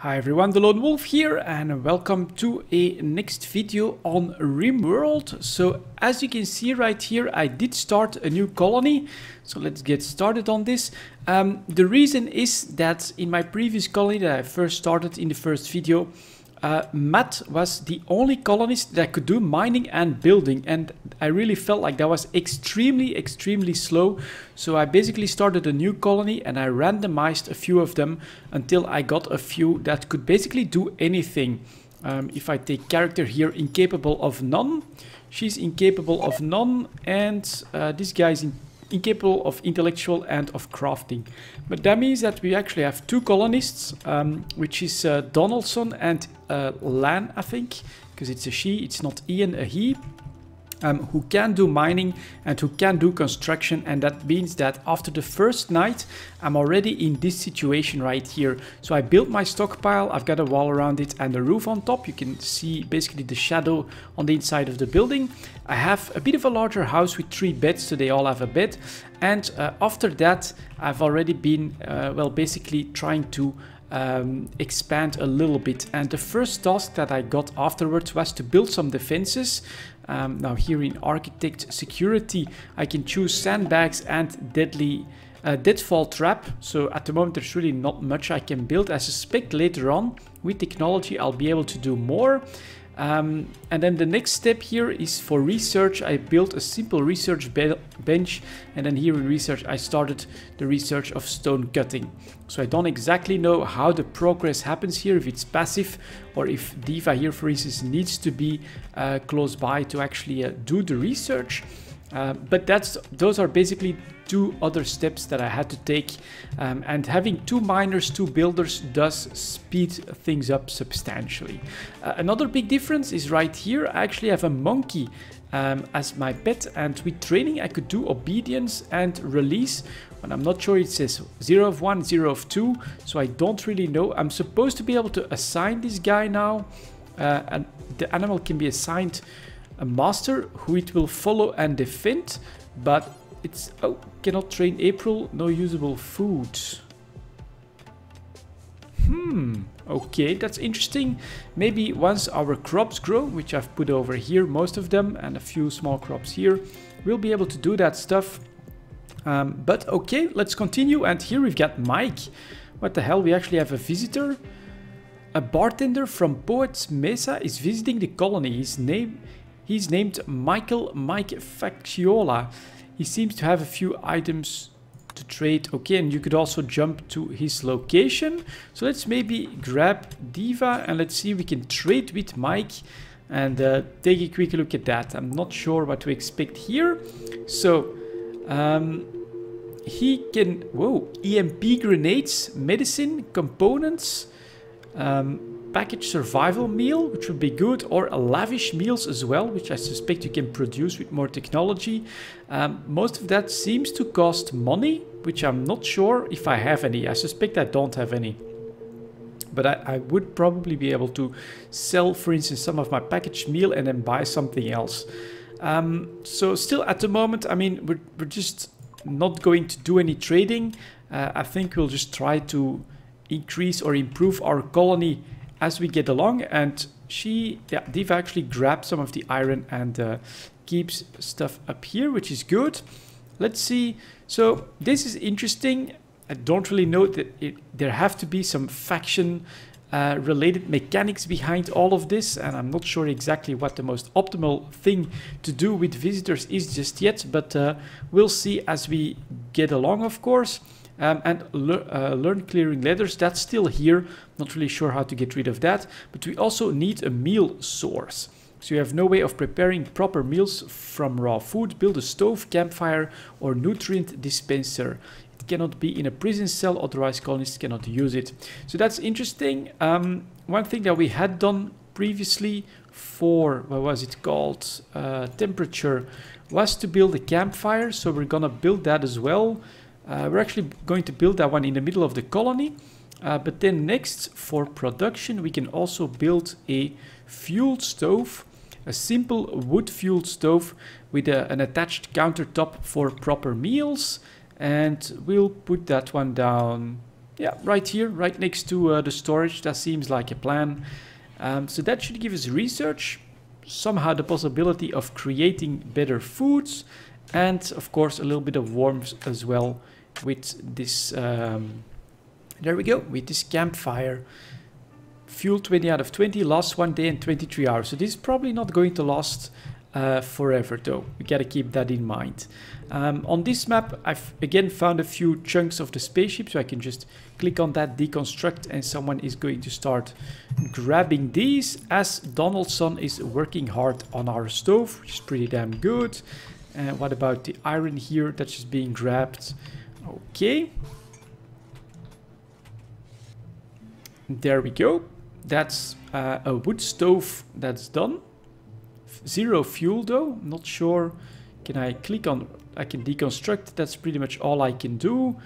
Hi everyone, the Lone Wolf here and welcome to a next video on Rimworld. So as you can see right here, I did start a new colony. So let's get started on this. The reason is that in my previous colony that I first started in the first video, Matt was the only colonist that could do mining and building, and I really felt like that was extremely slow. So I basically started a new colony and I randomized a few of them until I got a few that could basically do anything. If I take character here, incapable of none, she's incapable of none, and this guy is incapable of intellectual and of crafting. But that means that we actually have two colonists, which is Donaldson and Lan, I think, because it's a she, it's not Ian, a he, who can do mining and who can do construction. And that means that after the first night, I'm already in this situation right here. So I built my stockpile, I've got a wall around it and a roof on top. You can see basically the shadow on the inside of the building. I have a bit of a larger house with 3 beds, so they all have a bed. And after that, I've already been, well, basically trying to expand a little bit. And the first task that I got afterwards was to build some defenses. Now here in architect security, I can choose sandbags and deadfall trap. So at the moment there's really not much I can build. I suspect later on with technology I'll be able to do more. And then the next step here is for research. I built a simple research bench, and then here in research I started the research of stone cutting. So I don't exactly know how the progress happens here, if it's passive or if Diva here for instance needs to be close by to actually do the research. But those are basically 2 other steps that I had to take, and having 2 miners, 2 builders does speed things up substantially. Another big difference is right here. I actually have a monkey as my pet, and with training I could do obedience and release. And I'm not sure, it says 0 of 1, 0 of 2, so I don't really know. I'm supposed to be able to assign this guy now, and the animal can be assigned a master who it will follow and defend, but it's, oh, cannot train April, no usable food. Okay, that's interesting. Maybe once our crops grow, which I've put over here, most of them, and a few small crops here, we'll be able to do that stuff. But okay, let's continue. And here we've got Mike. What the hell, we actually have a visitor. A bartender from Poets Mesa is visiting the colony. He's named Mike Facciola. He seems to have a few items to trade. Okay, and you could also jump to his location. So let's maybe grab Diva and let's see if we can trade with Mike and take a quick look at that. I'm not sure what to expect here. So he can, whoa, EMP grenades, medicine, components, package survival meal, which would be good, or a lavish meals as well, which I suspect you can produce with more technology. Most of that seems to cost money, which I'm not sure if I have any. I suspect I don't have any. But I would probably be able to sell, for instance, some of my packaged meal and then buy something else. So still at the moment, I mean, we're just not going to do any trading. I think we'll just try to increase or improve our colony as we get along. And Diva actually grabbed some of the iron and keeps stuff up here, which is good. Let's see. So this is interesting. I don't really know that there have to be some faction related mechanics behind all of this, and I'm not sure exactly what the most optimal thing to do with visitors is just yet, but we'll see as we get along, of course. And learn clearing leathers, that's still here. Not really sure how to get rid of that, but we also need a meal source. So you have no way of preparing proper meals from raw food. Build a stove, campfire, or nutrient dispenser. It cannot be in a prison cell, otherwise colonists cannot use it. So that's interesting. One thing that we had done previously for, what was it called, temperature, was to build a campfire. So we're gonna build that as well. We're actually going to build that one in the middle of the colony. But then next, for production, we can also build a fueled stove, a simple wood-fueled stove with an attached countertop for proper meals. And we'll put that one down Yeah, right here, right next to the storage. That seems like a plan. So that should give us research, somehow the possibility of creating better foods, and of course a little bit of warmth as well with this, there we go, with this campfire. Fuel 20 out of 20, lasts 1 day and 23 hours. So this is probably not going to last forever though. We gotta keep that in mind. On this map, I've again found a few chunks of the spaceship, so I can just click on that, deconstruct, and someone is going to start grabbing these as Donaldson is working hard on our stove, which is pretty damn good. And what about the iron here that's just being grabbed? Okay. There we go. That's a wood stove that's done. Zero fuel though. Not sure. Can I click on... I can deconstruct. That's pretty much all I can do.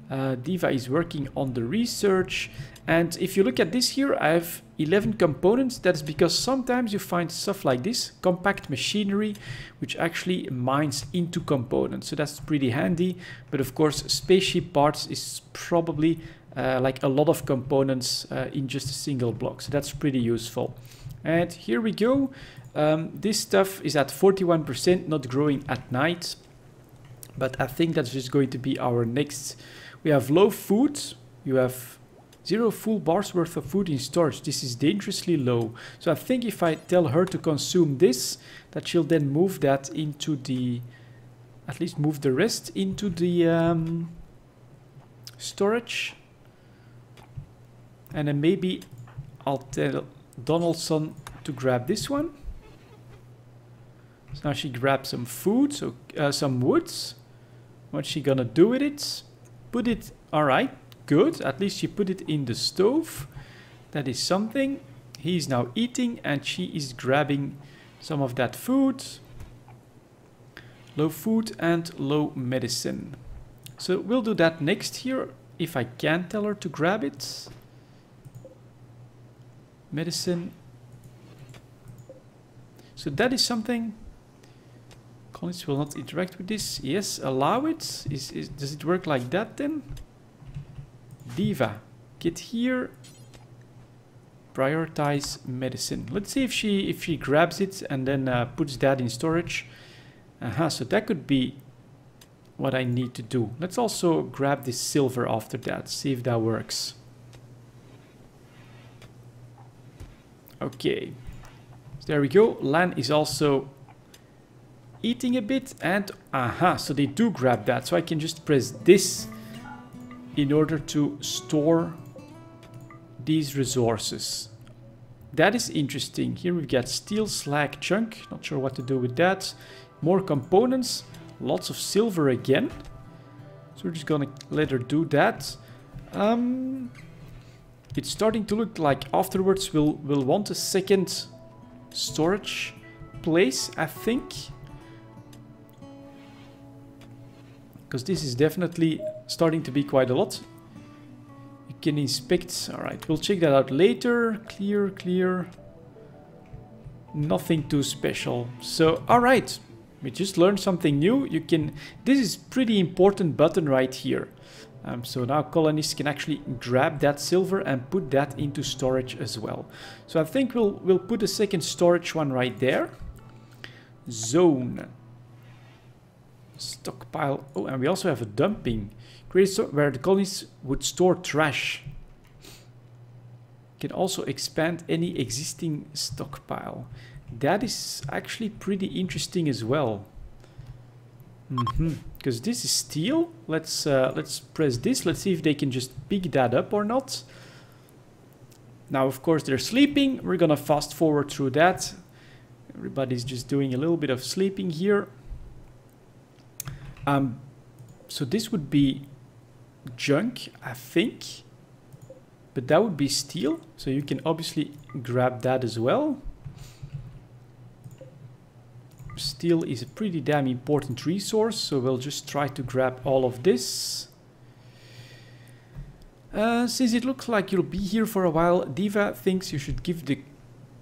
Diva is working on the research. And if you look at this here, I have 11 components. That's because sometimes you find stuff like this, compact machinery, which actually mines into components. So that's pretty handy. But of course, spaceship parts is probably like a lot of components in just a single block. So that's pretty useful. And here we go. This stuff is at 41%, not growing at night. But I think that's just going to be our next. We have low food. You have 0 full bars worth of food in storage. This is dangerously low. So I think if I tell her to consume this, that she'll then move that into the... At least move the rest into the storage. And then maybe I'll tell Donaldson to grab this one. So now she grabs some food, so some woods. What's she gonna do with it? Put it... Alright, good. At least she put it in the stove. That is something. He's now eating and she is grabbing some of that food. Low food and low medicine. So we'll do that next here, if I can tell her to grab it. Medicine. So that is something. Colonists will not interact with this. Yes, allow it. Does it work like that then? Diva, get here. Prioritize medicine. Let's see if she grabs it and then puts that in storage. So that could be what I need to do. Let's also grab this silver after that. See if that works. Okay. So there we go. Lan is also eating a bit and so they do grab that. So I can just press this in order to store these resources. That is interesting. Here we've got steel, slag, chunk. Not sure what to do with that. More components. Lots of silver again. So we're just gonna let her do that. It's starting to look like afterwards we'll want a second storage place, I think. Because this is definitely starting to be quite a lot. You can inspect. Alright, we'll check that out later. Clear, clear. Nothing too special. So, alright. We just learned something new. You can... This is pretty important button right here. So now colonists can actually grab that silver and put that into storage as well. So I think we'll put a second storage one right there. Zone. Stockpile. Oh, and we also have a dumping. Where the colonists would store trash. Can also expand any existing stockpile. That is actually pretty interesting as well. Because this is steel. Let's press this. Let's see if they can just pick that up or not. Now, of course, they're sleeping. We're gonna fast forward through that. Everybody's just doing a little bit of sleeping here. So this would be junk, I think. But that would be steel. So you can obviously grab that as well. Steel is a pretty damn important resource, so we'll just try to grab all of this. Since it looks like you'll be here for a while, Diva thinks you should give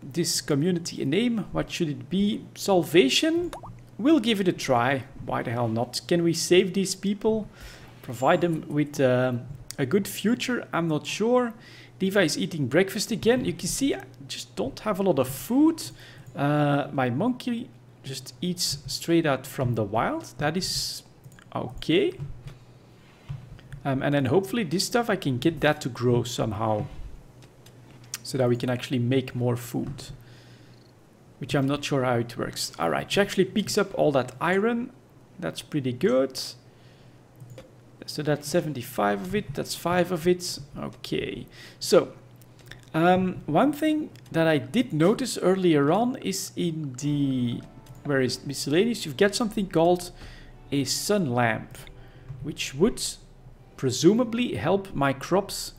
this community a name. What should it be? Salvation? We'll give it a try. Why the hell not? Can we save these people? Provide them with a good future? I'm not sure. Diva is eating breakfast again. You can see I just don't have a lot of food. My monkey just eats straight out from the wild. That is okay. And then hopefully this stuff, I can get that to grow somehow. So that we can actually make more food. Which I'm not sure how it works. Alright, she actually picks up all that iron. That's pretty good. So that's 75 of it, that's 5 of it. Okay, so one thing that I did notice earlier on is in the, where is miscellaneous, you've got something called a sun lamp, which would presumably help my crops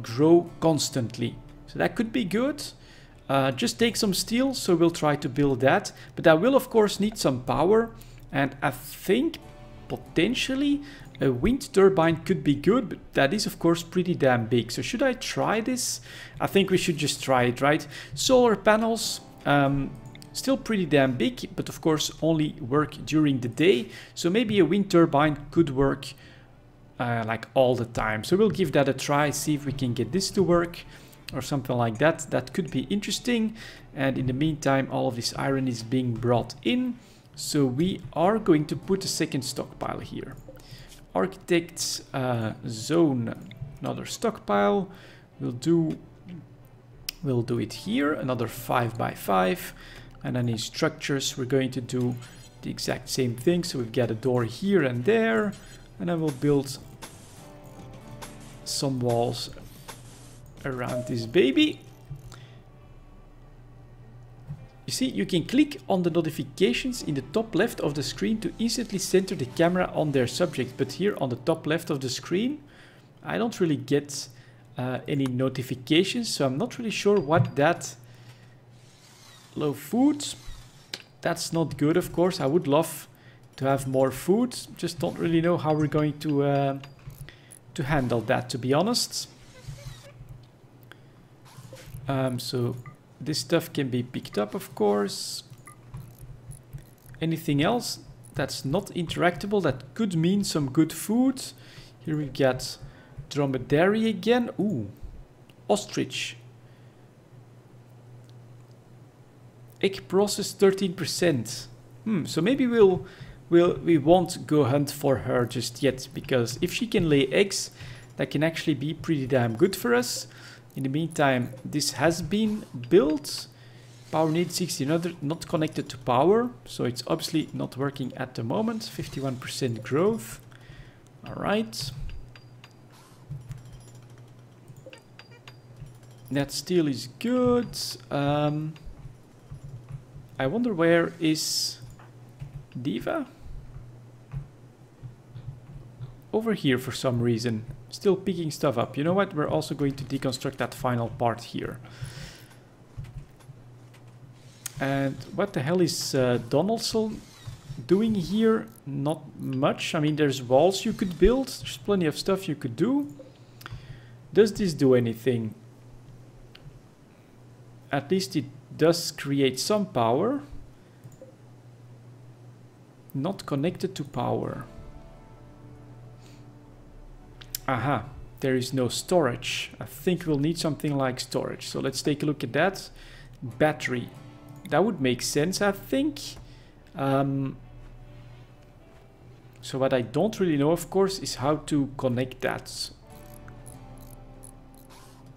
grow constantly. So that could be good. Just take some steel, so we'll try to build that. But that will of course need some power, and I think potentially a wind turbine could be good, but that is of course pretty damn big. So should I try this? I think we should just try it, right? Solar panels, still pretty damn big, but of course only work during the day. So maybe a wind turbine could work like all the time. So we'll give that a try, see if we can get this to work or something like that. That could be interesting. And in the meantime, all of this iron is being brought in. So we are going to put a second stockpile here. Architects zone, another stockpile. We'll do it here, another 5 by 5. And then in structures, we're going to do the exact same thing. So we've got a door here and there, and then we'll build some walls around this baby. You see, you can click on the notifications in the top left of the screen to instantly center the camera on their subject. But here on the top left of the screen, I don't really get any notifications. So I'm not really sure what that... Low food. That's not good, of course. I would love to have more food. Just don't really know how we're going to handle that, to be honest. So... This stuff can be picked up, of course. Anything else that's not interactable that could mean some good food? Here we get dromedary again. Ooh, ostrich. Egg process 13%. So maybe we won't go hunt for her just yet, because if she can lay eggs, that can actually be pretty damn good for us. In the meantime, this has been built. Power need 1600, not connected to power. So it's obviously not working at the moment. 51% growth. All right. That steel is good. I wonder where is Diva? Over here for some reason. Still picking stuff up. You know what? We're also going to deconstruct that final part here. And what the hell is Donaldson doing here? Not much. I mean, there's walls you could build. There's plenty of stuff you could do. Does this do anything? At least it does create some power. Not connected to power. Aha, there is no storage. I think we'll need something like storage. So let's take a look at that. Battery. That would make sense, I think. So what I don't really know, of course, is how to connect that.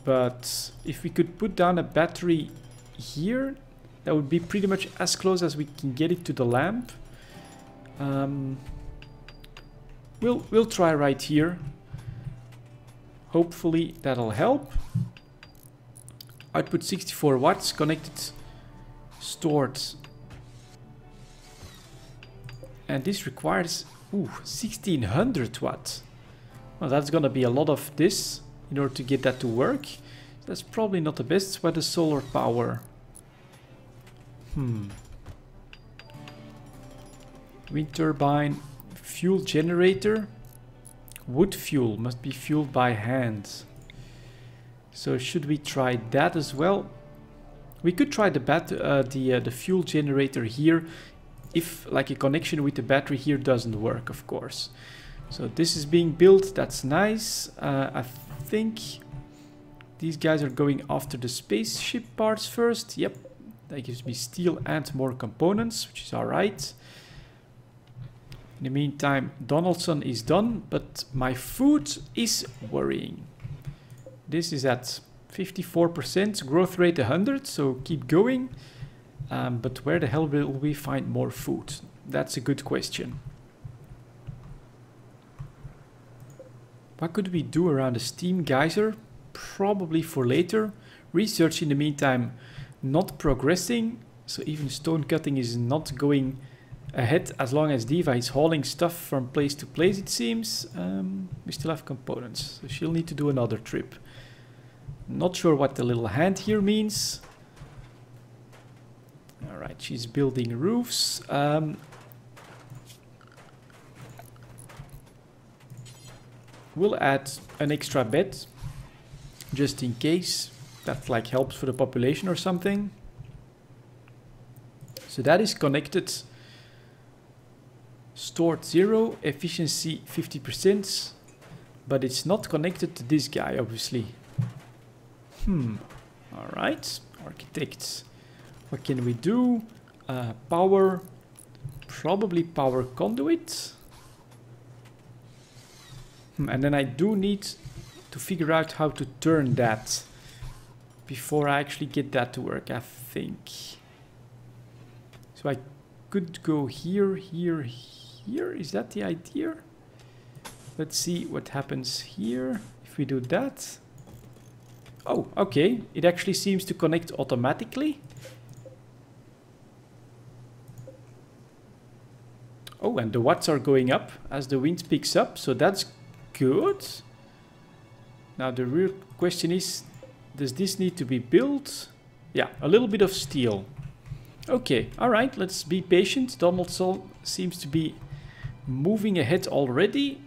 But if we could put down a battery here, that would be pretty much as close as we can get it to the lamp. We'll try right here. Hopefully that'll help. Output 64 watts, connected, stored. And this requires 1600 watts. Well, that's gonna be a lot of this in order to get that to work. That's probably not the best. What is solar power? Wind turbine, fuel generator. Wood fuel must be fueled by hand. So should we try that as well? We could try the fuel generator here if like a connection with the battery here doesn't work, of course. So this is being built. That's nice. I think these guys are going after the spaceship parts first. Yep. That gives me steel and more components, which is alright. In the meantime, Donaldson is done, but my food is worrying. This is at 54%, growth rate 100, so keep going. But where the hell will we find more food? That's a good question. What could we do around a steam geyser? Probably for later. Research in the meantime not progressing, so even stone cutting is not going ahead as long as Diva is hauling stuff from place to place, it seems. We still have components, so she'll need to do another trip. Not sure what the little hand here means. Alright, she's building roofs. We'll add an extra bed, just in case. That like helps for the population or something. So that is connected. Stored 0, efficiency 50%, but it's not connected to this guy, obviously. Alright, architects. What can we do? Power, probably power conduit. And then I do need to figure out how to turn that before I actually get that to work, I think. So I could go here, here, here. Is that the idea? Let's see what happens here if we do that. Oh, okay. It actually seems to connect automatically. Oh, and the watts are going up as the wind picks up, so that's good. Now the real question is, does this need to be built? Yeah, a little bit of steel. Okay, alright, let's be patient. Donaldson seems to be moving ahead already.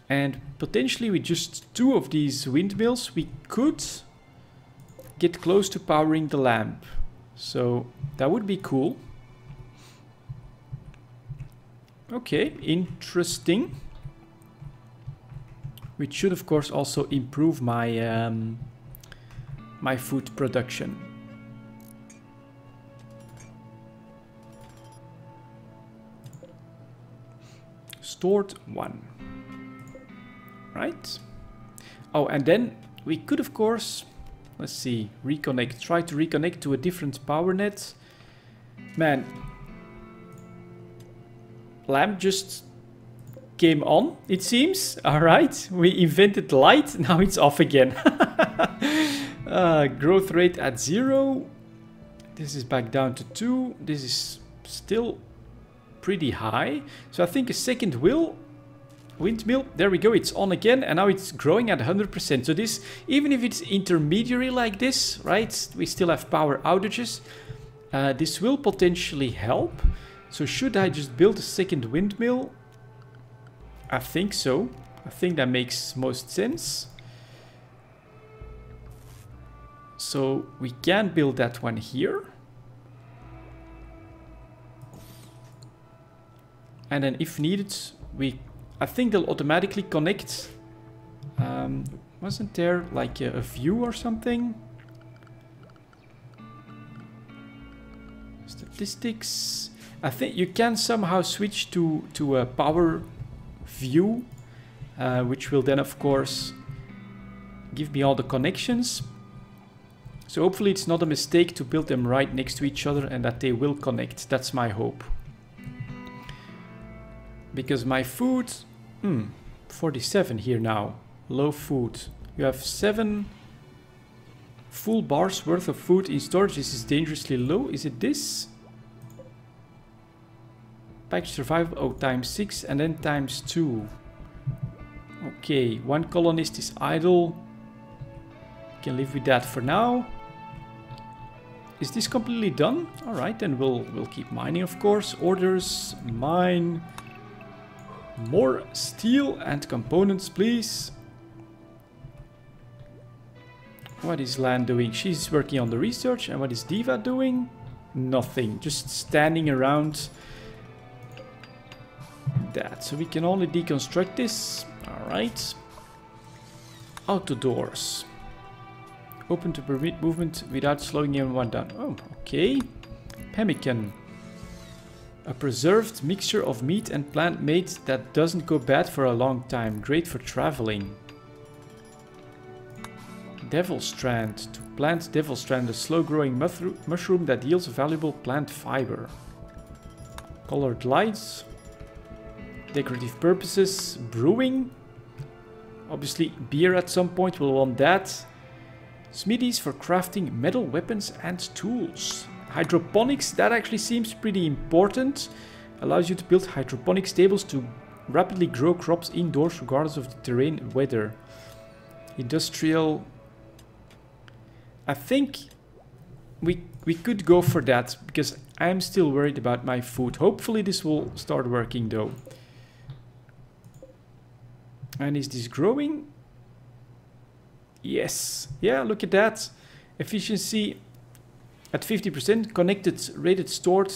And potentially with just 2 of these windmills, we could get close to powering the lamp. So that would be cool. Okay, interesting. Which should of course also improve my my food production. Stored 1. Right. Oh, and then we could of course, let's see, reconnect. Try to reconnect to a different power net. Man, lamp just came on, it seems. Alright, we invented light, now it's off again. Growth rate at 0. This is back down to 2. This is still pretty high. So I think a second windmill, there we go, it's on again, and now it's growing at 100%. So this, even if it's intermediary like this, right, we still have power outages. This will potentially help. So should I just build a second windmill? I think so. I think that makes most sense. So we can build that one here. And then if needed, I think they'll automatically connect. Wasn't there like a view or something? Statistics. I think you can somehow switch to a power view, which will then of course give me all the connections. So hopefully it's not a mistake to build them right next to each other and that they will connect. That's my hope. Because my food, 47 here now, low food. You have 7 full bars worth of food in storage. This is dangerously low. Is it this? Package survival, oh, times 6 and then times 2. Okay, 1 colonist is idle. Can live with that for now. Is this completely done? Alright, then we'll keep mining, of course. Orders, mine. More steel and components, please. What is Lan doing? She's working on the research. And what is Diva doing? Nothing. Just standing around. that. So we can only deconstruct this. Alright. Auto doors. Open to permit movement without slowing anyone down. Oh, okay. Pemmican. A preserved mixture of meat and plant made that doesn't go bad for a long time. Great for traveling. Devil Strand. To plant Devil Strand, a slow-growing mushroom that yields valuable plant fiber. Colored lights. Decorative purposes. Brewing. Obviously, beer at some point, we'll want that. Smithies for crafting metal weapons and tools. Hydroponics, that actually seems pretty important. Allows you to build hydroponic tables to rapidly grow crops indoors regardless of the terrain weather. Industrial. I think we could go for that because I'm still worried about my food. Hopefully this will start working though. And is this growing? Yes. Yeah, look at that. Efficiency at 50%. Connected, rated, stored.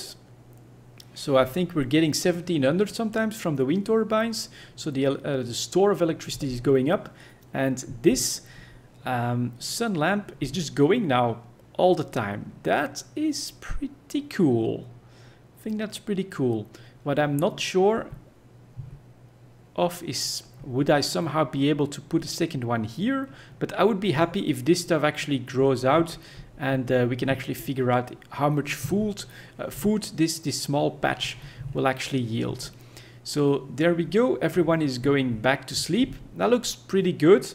So I think we're getting 1700 sometimes from the wind turbines. So the store of electricity is going up. And this sun lamp is just going now all the time. That is pretty cool. I think that's pretty cool. What I'm not sure of is, would I somehow be able to put a second one here? But I would be happy if this stuff actually grows out and we can actually figure out how much food this small patch will actually yield. So there we go. Everyone is going back to sleep. That looks pretty good.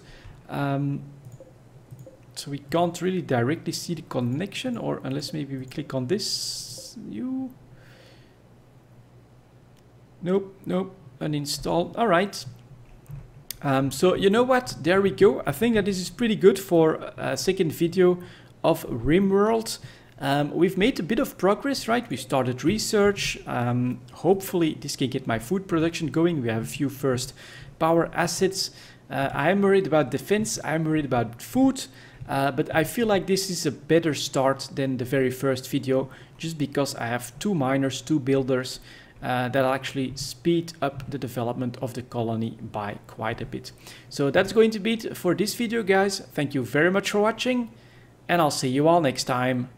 So we can't really directly see the connection, or unless maybe we click on this. Nope. Uninstall. All right. So you know what? There we go. I think that this is pretty good for a second video of Rimworld. We've made a bit of progress, right? We started research. Hopefully this can get my food production going. We have a few first power assets. I'm worried about defense. I'm worried about food. But I feel like this is a better start than the very first video, just because I have 2 miners, 2 builders, that'll actually speed up the development of the colony by quite a bit. So that's going to be it for this video, guys. Thank you very much for watching, and I'll see you all next time.